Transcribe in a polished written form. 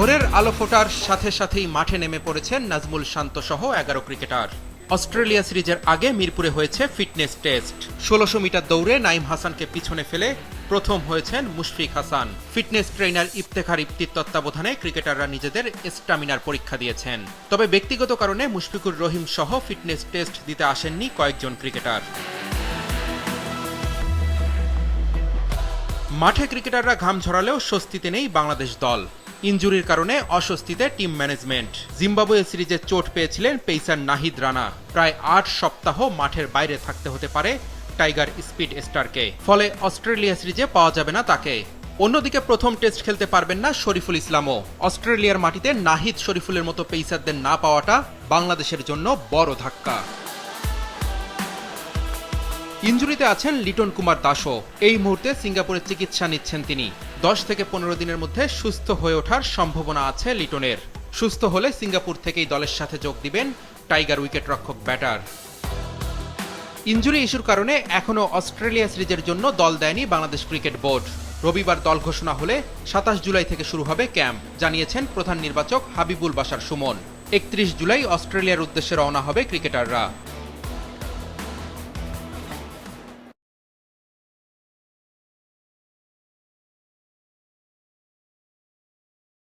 ভোরের আলো ফোটার সাথে সাথেই মাঠে নেমে পড়েছেন নাজমুল শান্ত সহ ১১ ক্রিকেটার। অস্ট্রেলিয়া সিরিজের আগে মিরপুরে হয়েছে ফিটনেস টেস্ট। ১৬০০ মিটার দৌড়ে নাইম হাসানকে পিছনে ফেলে প্রথম হয়েছেন মুশফিক হাসান। ফিটনেস ট্রেনার ইফতেখার ইফতির তত্ত্বাবধানে ক্রিকেটাররা নিজেদের স্টামিনার পরীক্ষা দিয়েছেন। তবে ব্যক্তিগত কারণে মুশফিকুর রহিম সহ ফিটনেস টেস্ট দিতে আসেননি কয়েকজন ক্রিকেটার। মাঠে ক্রিকেটাররা ঘাম ঝরালেও স্বস্তিতে নেই বাংলাদেশ দল। ইনজুরির কারণে অস্বস্তিতে টিম ম্যানেজমেন্ট। জিম্বাবুয়ে সিরিজে চোট পেয়েছিলেন পেসার নাহিদ রানা। প্রায় ৮ সপ্তাহ মাঠের বাইরে থাকতে হতে পারে টাইগার স্পিড স্টারকে, ফলে অস্ট্রেলিয়া সিরিজে পাওয়া যাবে না তাকে। অন্যদিকে প্রথম টেস্ট খেলতে পারবেন না শরীফুল ইসলামও। অস্ট্রেলিয়ার মাটিতে নাহিদ শরীফুলের মতো পেসারদের না পাওয়াটা বাংলাদেশের জন্য বড় ধাক্কা। ইনজুরিতে আছেন লিটন কুমার দাসও। এই মুহূর্তে সিঙ্গাপুরে চিকিৎসা নিচ্ছেন তিনি। ১০ থেকে ১৫ দিনের মধ্যে সুস্থ হয়ে ওঠার সম্ভাবনা আছে লিটনের। সুস্থ হলে সিঙ্গাপুর থেকেই দলের সাথে যোগ দিবেন টাইগার উইকেটরক্ষক ব্যাটার। ইনজুরি ইস্যুর কারণে এখনও অস্ট্রেলিয়া সিরিজের জন্য দল দেয়নি বাংলাদেশ ক্রিকেট বোর্ড। রবিবার দল ঘোষণা হলে ২৭ জুলাই থেকে শুরু হবে ক্যাম্প, জানিয়েছেন প্রধান নির্বাচক হাবিবুল বাশার সুমন। ৩১ জুলাই অস্ট্রেলিয়ার উদ্দেশ্যে রওনা হবে ক্রিকেটাররা।